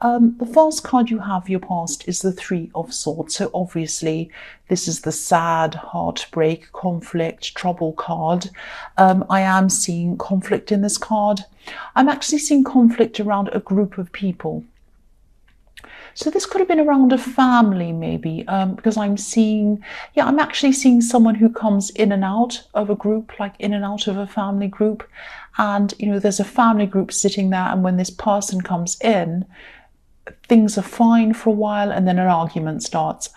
The first card you have, your past, is the Three of Swords. So obviously this is the sad, heartbreak, conflict, trouble card. I am seeing conflict in this card. I'm actually seeing conflict around a group of people. So this could have been around a family maybe, because I'm actually seeing someone who comes in and out of a group, like in and out of a family group. And, there's a family group sitting there, and when this person comes in, things are fine for a while, and then an argument starts,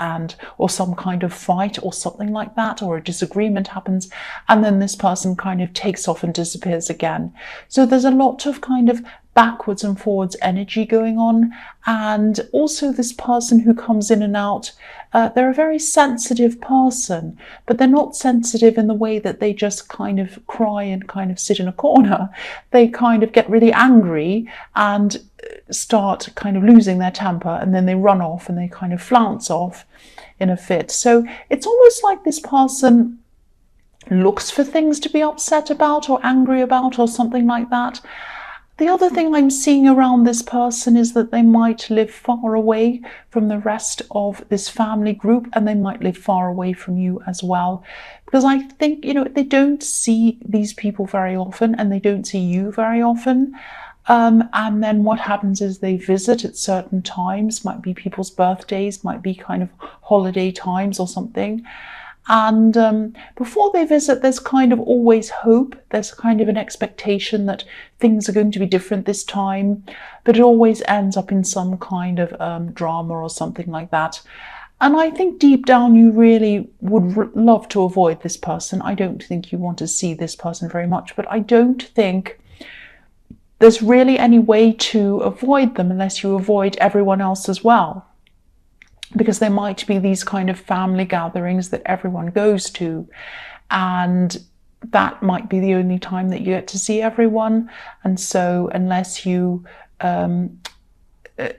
or some kind of fight or something like that, or a disagreement happens, and then this person kind of takes off and disappears again. So there's a lot of kind of backwards and forwards energy going on. And also this person who comes in and out, they're a very sensitive person, but they're not sensitive in the way that they just kind of cry and kind of sit in a corner. They kind of get really angry and start kind of losing their temper, and then they run off and they kind of flounce off in a fit. So it's almost like this person looks for things to be upset about or angry about or something like that. The other thing I'm seeing around this person is that they might live far away from the rest of this family group, and they might live far away from you as well. Because I think, they don't see these people very often, and they don't see you very often. And then what happens is they visit at certain times, might be people's birthdays, might be kind of holiday times or something. And before they visit, there's kind of always hope. There's kind of an expectation that things are going to be different this time, but it always ends up in some kind of drama or something like that. And I think deep down you really would love to avoid this person. I don't think you want to see this person very much, but I don't think there's really any way to avoid them unless you avoid everyone else as well. Because there might be these kind of family gatherings that everyone goes to, and that might be the only time that you get to see everyone. And so unless you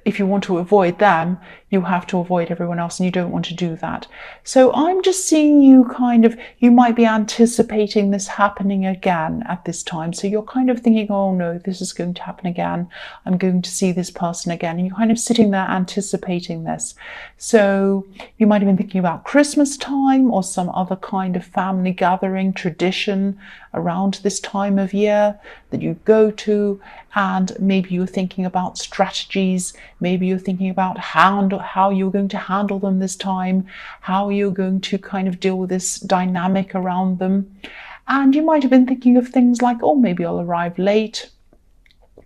if you want to avoid them, you have to avoid everyone else, and you don't want to do that. So I'm just seeing you might be anticipating this happening again at this time. So you're kind of thinking, oh no, this is going to happen again. I'm going to see this person again. And you're kind of sitting there anticipating this. So you might have been thinking about Christmas time or some other kind of family gathering tradition around this time of year that you go to. And maybe you're thinking about strategies. Maybe you're thinking about how you're going to handle them this time, how you're going to kind of deal with this dynamic around them. And you might have been thinking of things like, oh, maybe I'll arrive late,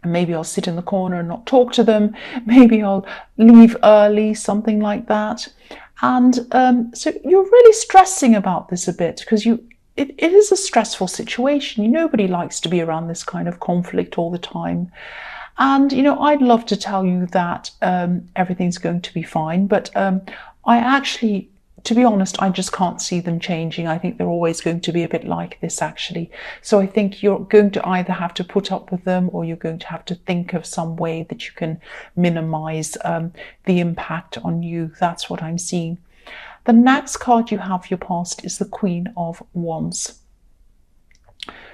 and maybe I'll sit in the corner and not talk to them, maybe I'll leave early, something like that. And so you're really stressing about this a bit, because it is a stressful situation. Nobody likes to be around this kind of conflict all the time. And, I'd love to tell you that everything's going to be fine, but I actually, to be honest, I just can't see them changing. I think they're always going to be a bit like this, actually. So I think you're going to either have to put up with them, or you're going to have to think of some way that you can minimize the impact on you. That's what I'm seeing. The next card you have, your past, is the Queen of Wands.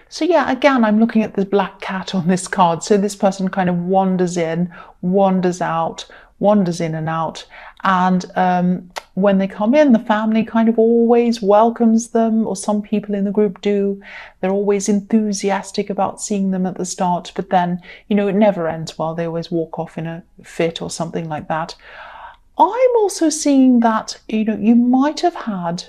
So yeah, again, I'm looking at the black cat on this card. So this person kind of wanders in, wanders out, wanders in and out. And when they come in, the family kind of always welcomes them, or some people in the group do. They're always enthusiastic about seeing them at the start, but then, it never ends well. They always walk off in a fit or something like that. I'm also seeing that, you might have had,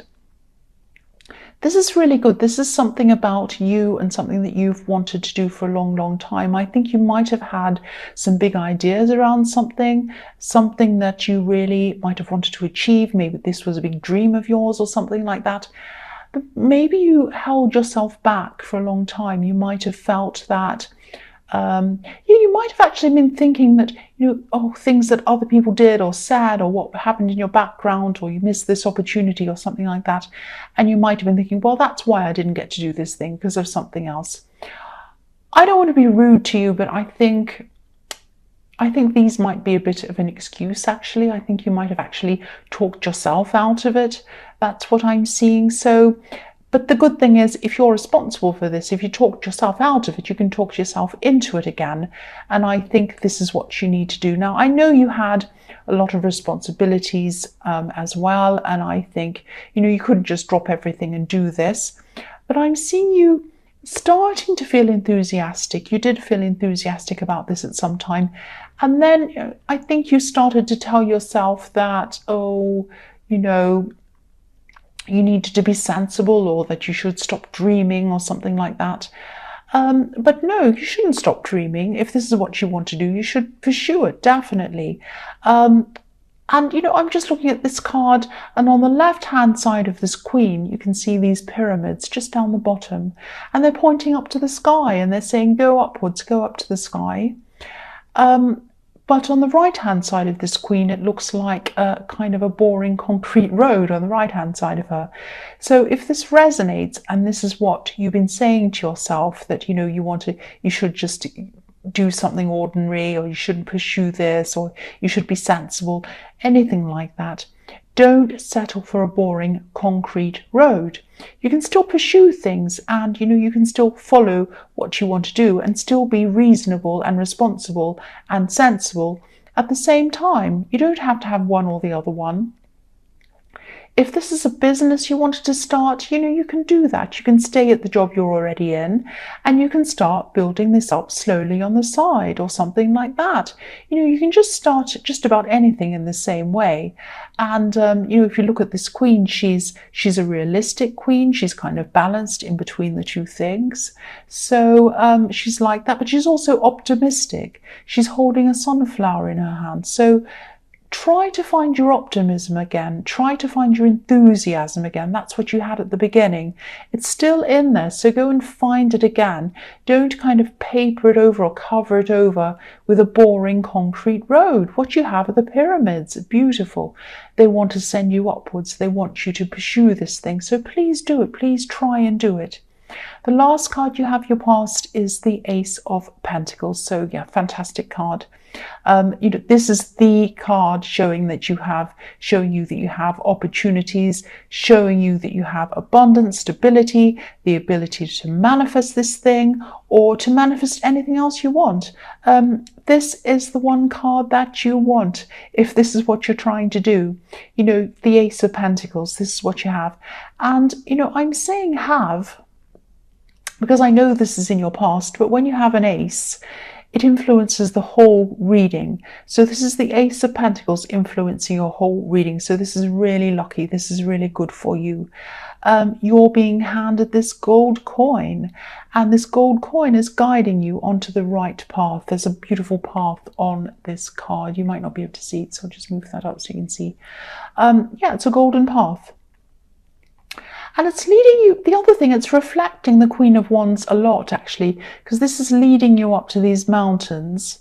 this is really good. This is something about you and something that you've wanted to do for a long, long time. I think you might have had some big ideas around something that you really might have wanted to achieve. Maybe this was a big dream of yours or something like that. But maybe you held yourself back for a long time. You might have felt that you might have actually been thinking that, things that other people did or said, or what happened in your background, or you missed this opportunity or something like that. And you might have been thinking, well, that's why I didn't get to do this thing, because of something else. I don't want to be rude to you, but I think these might be a bit of an excuse, actually. I think you might have actually talked yourself out of it. That's what I'm seeing. So But the good thing is, if you're responsible for this, if you talked yourself out of it, you can talk yourself into it again. And I think this is what you need to do. Now, I know you had a lot of responsibilities as well. And I think, you couldn't just drop everything and do this. But I'm seeing you starting to feel enthusiastic. You did feel enthusiastic about this at some time. And then I think you started to tell yourself that, you needed to be sensible, or that you should stop dreaming or something like that. But no, you shouldn't stop dreaming. If this is what you want to do, you should pursue it, definitely. And, I'm just looking at this card, and on the left-hand side of this queen, you can see these pyramids just down the bottom, and they're pointing up to the sky, and they're saying, go upwards, go up to the sky. But on the right-hand side of this queen, it looks like a kind of a boring concrete road on the right-hand side of her. So if this resonates, and this is what you've been saying to yourself, that, you should just do something ordinary, or you shouldn't pursue this, or you should be sensible, anything like that, don't settle for a boring concrete road. You can still pursue things, and you can still follow what you want to do and still be reasonable and responsible and sensible at the same time. You don't have to have one or the other one. If this is a business you wanted to start, you can do that. You can stay at the job you're already in, and you can start building this up slowly on the side or something like that. You can just start just about anything in the same way. And, if you look at this queen, she's a realistic queen. She's kind of balanced in between the two things. So she's like that, but she's also optimistic. She's holding a sunflower in her hand. So try to find your optimism again. Try to find your enthusiasm again. That's what you had at the beginning. It's still in there, so go and find it again. Don't kind of paper it over or cover it over with a boring concrete road. What you have are the pyramids. Beautiful. They want to send you upwards. They want you to pursue this thing. So please do it. Please try and do it. The last card you have your past is the Ace of Pentacles. So yeah, fantastic card. This is the card showing you that you have opportunities, showing you that you have abundance, stability, the ability to manifest this thing or to manifest anything else you want. This is the one card that you want if this is what you're trying to do. The Ace of Pentacles, this is what you have. And, I'm saying have, because I know this is in your past, but when you have an ace, it influences the whole reading. So this is the Ace of Pentacles influencing your whole reading. So this is really lucky. This is really good for you. You're being handed this gold coin, and this gold coin is guiding you onto the right path. There's a beautiful path on this card. You might not be able to see it, so I'll just move that up so you can see. Yeah, it's a golden path. And it's leading you, the other thing, it's reflecting the Queen of Wands a lot, actually, because this is leading you up to these mountains.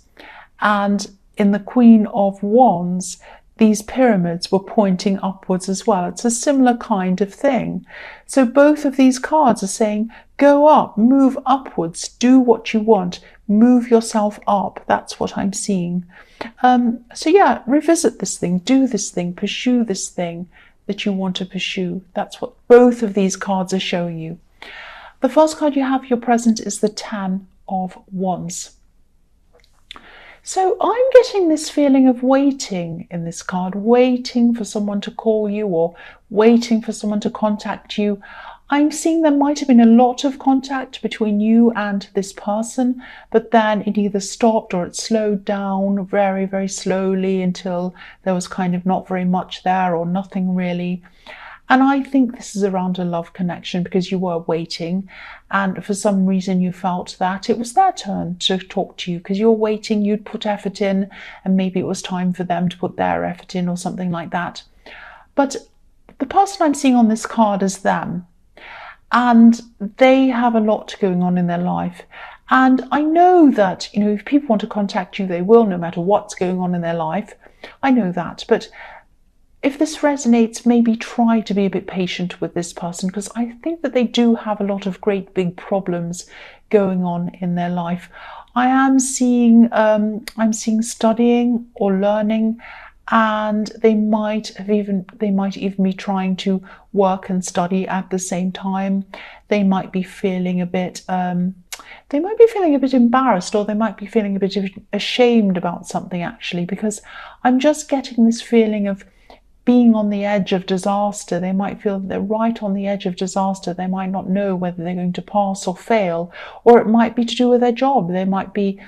And in the Queen of Wands, these pyramids were pointing upwards as well. It's a similar kind of thing. So both of these cards are saying, go up, move upwards, do what you want, move yourself up. That's what I'm seeing. So yeah, revisit this thing, do this thing, pursue this thing that you want to pursue. That's what both of these cards are showing you. The first card you have your present is the Ten of Wands. So I'm getting this feeling of waiting in this card, waiting for someone to call you or waiting for someone to contact you. I'm seeing there might have been a lot of contact between you and this person, but then it either stopped or it slowed down very, very slowly until there was kind of not very much there or nothing really. And I think this is around a love connection because you were waiting, and for some reason you felt that it was their turn to talk to you because you're waiting, you'd put effort in, and maybe it was time for them to put their effort in or something like that. But the person I'm seeing on this card is them. And they have a lot going on in their life. And I know that, if people want to contact you, they will, no matter what's going on in their life. I know that. But if this resonates, maybe try to be a bit patient with this person, because I think that they do have a lot of great big problems going on in their life. I'm seeing studying or learning, and they might even be trying to work and study at the same time. They might be feeling a bit embarrassed, or they might be feeling a bit ashamed about something, actually, because I'm just getting this feeling of being on the edge of disaster. They might feel that they're right on the edge of disaster. They might not know whether they're going to pass or fail, or it might be to do with their job. They might be,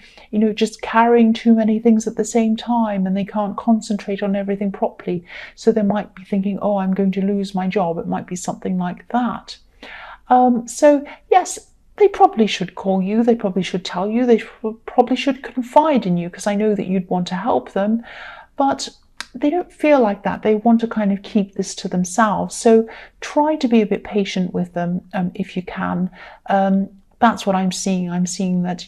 just carrying too many things at the same time, and they can't concentrate on everything properly. So they might be thinking, oh, I'm going to lose my job. It might be something like that. So yes, they probably should call you. They probably should tell you. They probably should confide in you, because I know that you'd want to help them, but they don't feel like that. They want to kind of keep this to themselves. So try to be a bit patient with them if you can. That's what I'm seeing. I'm seeing that,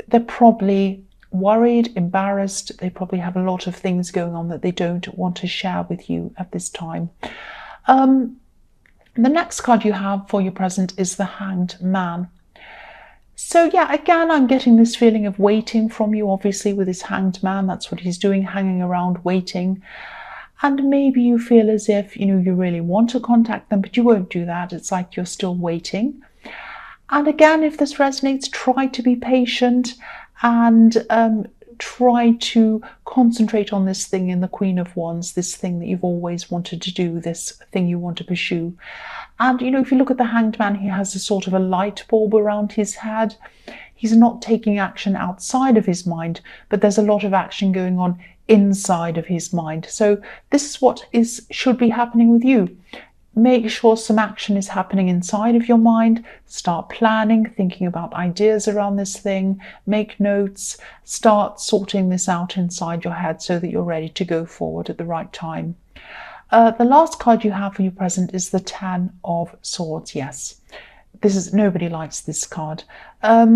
they're probably worried, embarrassed. They probably have a lot of things going on that they don't want to share with you at this time. The next card you have for your present is the Hanged Man. So yeah, again, I'm getting this feeling of waiting from you, obviously, with this Hanged Man. That's what he's doing, hanging around, waiting. And maybe you feel as if, you really want to contact them, but you won't do that. It's like you're still waiting. And again, if this resonates, try to be patient and try to concentrate on this thing in the Queen of Wands, this thing that you've always wanted to do, this thing you want to pursue. And, if you look at the Hanged Man, he has a sort of a light bulb around his head. He's not taking action outside of his mind, but there's a lot of action going on inside of his mind. So this is what should be happening with you. Make sure some action is happening inside of your mind. Start planning, thinking about ideas around this thing. Make notes. Start sorting this out inside your head so that you're ready to go forward at the right time. The last card you have for your present is the Ten of Swords. Yes, nobody likes this card. There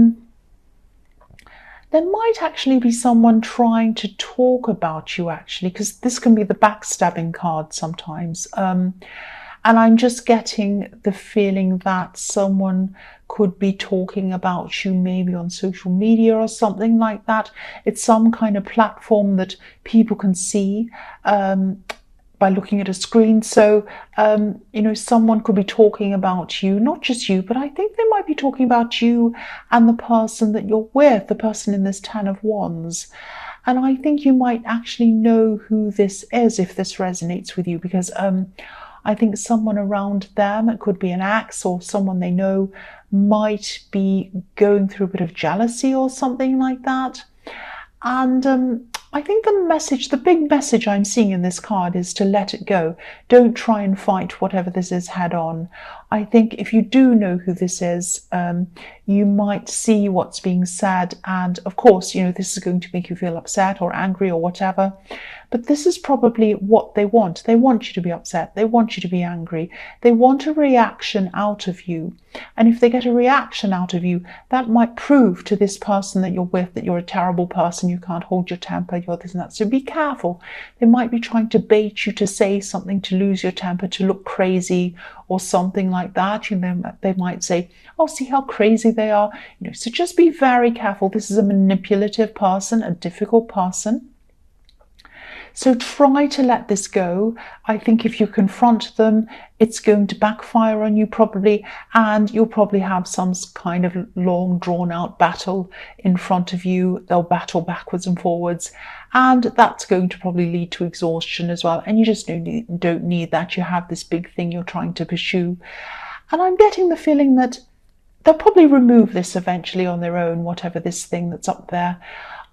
might actually be someone trying to talk about you, actually, because this can be the backstabbing card sometimes. And I'm just getting the feeling that someone could be talking about you maybe on social media or something like that. It's some kind of platform that people can see by looking at a screen. So, someone could be talking about you, not just you, but I think they might be talking about you and the person that you're with, the person in this Ten of Wands. And I think you might actually know who this is if this resonates with you, because I think someone around them, it could be an ex or someone they know, might be going through a bit of jealousy or something like that. And I think the big message I'm seeing in this card is to let it go. Don't try and fight whatever this is head on. I think if you do know who this is, you might see what's being said. And of course, this is going to make you feel upset or angry or whatever. But this is probably what they want. They want you to be upset. They want you to be angry. They want a reaction out of you. And if they get a reaction out of you, that might prove to this person that you're with that you're a terrible person. You can't hold your temper. You're this and that. So be careful. They might be trying to bait you to say something, to lose your temper, to look crazy or something like that. They might say, oh, see how crazy they are. So just be very careful. This is a manipulative person, a difficult person. So try to let this go. I think if you confront them, it's going to backfire on you probably, and you'll probably have some kind of long drawn out battle in front of you. They'll battle backwards and forwards, and that's going to probably lead to exhaustion as well. And you just don't need that. You have this big thing you're trying to pursue. And I'm getting the feeling that they'll probably remove this eventually on their own, whatever this thing that's up there.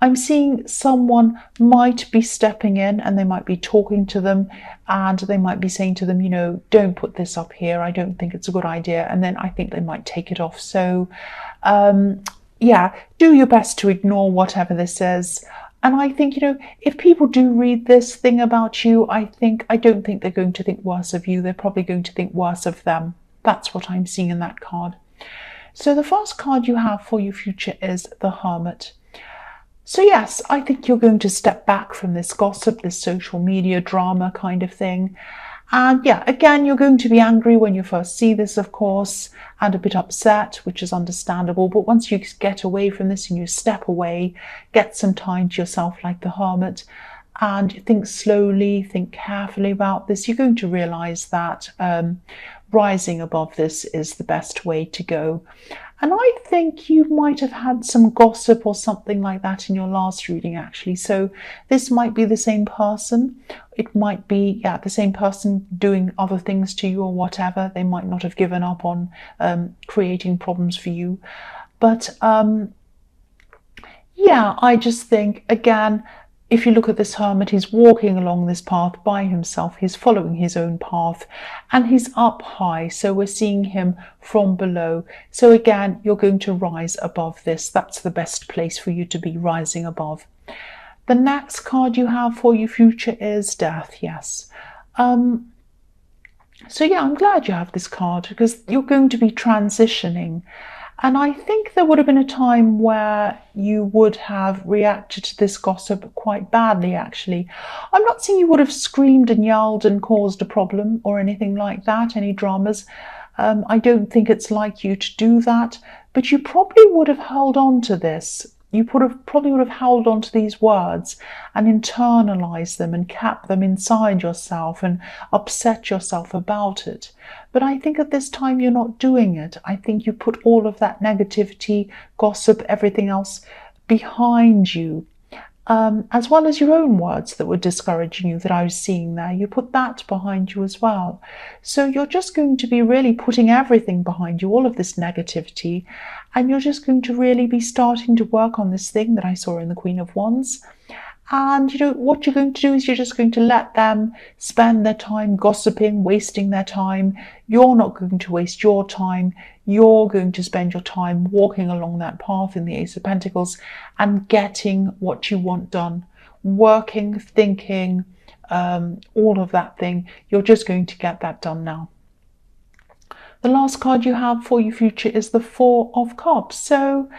I'm seeing someone might be stepping in and they might be talking to them, and they might be saying to them, don't put this up here. I don't think it's a good idea. And then I think they might take it off. So, yeah, do your best to ignore whatever this is. And I think, if people do read this thing about you, I don't think they're going to think worse of you. They're probably going to think worse of them. That's what I'm seeing in that card. So the first card you have for your future is the Hermit. So yes, I think you're going to step back from this gossip, this social media drama kind of thing. And yeah, again, you're going to be angry when you first see this, of course, and a bit upset, which is understandable. But once you get away from this and you step away, get some time to yourself like the Hermit, and think slowly, think carefully about this, you're going to realize that rising above this is the best way to go. And I think you might have had some gossip or something like that in your last reading, actually. So this might be the same person. It might be, the same person doing other things to you or whatever. They might not have given up on creating problems for you. But I just think, again, if you look at this hermit, he's walking along this path by himself. He's following his own path and he's up high. So we're seeing him from below. So again, you're going to rise above this. That's the best place for you to be, rising above. The next card you have for your future is Death. Yes. I'm glad you have this card because you're going to be transitioning. And I think there would have been a time where you would have reacted to this gossip quite badly, actually. I'm not saying you would have screamed and yelled and caused a problem or anything like that, any dramas. I don't think it's like you to do that, but you probably would have held on to this. You probably would have held on to these words and internalized them and kept them inside yourself and upset yourself about it. But I think at this time you're not doing it. I think you put all of that negativity, gossip, everything else behind you, as well as your own words that were discouraging you that I was seeing there. You put that behind you as well. So you're just going to be really putting everything behind you, all of this negativity, and you're just going to really be starting to work on this thing that I saw in the Queen of Wands. And what you're going to do is you're just going to let them spend their time gossiping, wasting their time. You're not going to waste your time. You're going to spend your time walking along that path in the Ace of Pentacles and getting what you want done. Working, thinking, all of that thing. You're just going to get that done now. The last card you have for your future is the Four of Cups. So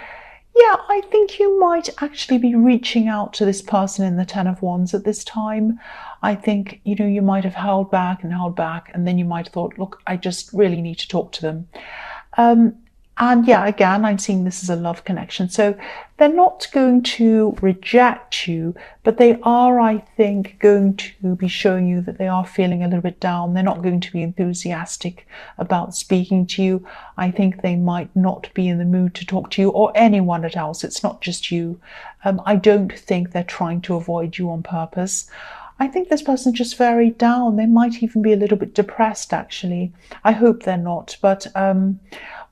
I think you might actually be reaching out to this person in the Ten of Wands at this time. I think, you might have held back, and then you might have thought, look, I just really need to talk to them. Again, I'm seeing this as a love connection. So they're not going to reject you, but they are, I think, going to be showing you that they are feeling a little bit down. They're not going to be enthusiastic about speaking to you. I think they might not be in the mood to talk to you or anyone else. It's not just you. I don't think they're trying to avoid you on purpose. I think this person's just very down. They might even be a little bit depressed, actually. I hope they're not, but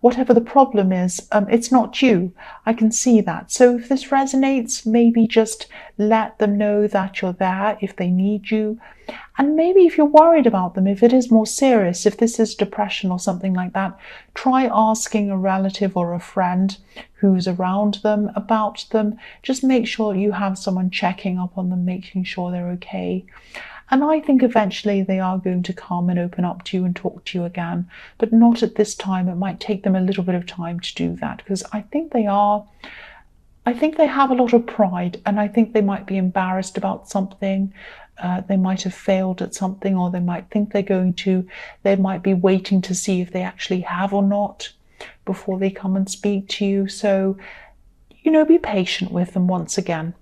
whatever the problem is, it's not you. I can see that. So if this resonates, maybe just let them know that you're there if they need you. And maybe if you're worried about them, if it is more serious, if this is depression or something like that, try asking a relative or a friend who's around them about them. Just make sure you have someone checking up on them, making sure they're okay. And I think eventually they are going to come and open up to you and talk to you again, but not at this time. It might take them a little bit of time to do that because I think they have a lot of pride, and I think they might be embarrassed about something. They might have failed at something, or they might think they might be waiting to see if they actually have or not before they come and speak to you. So, be patient with them once again.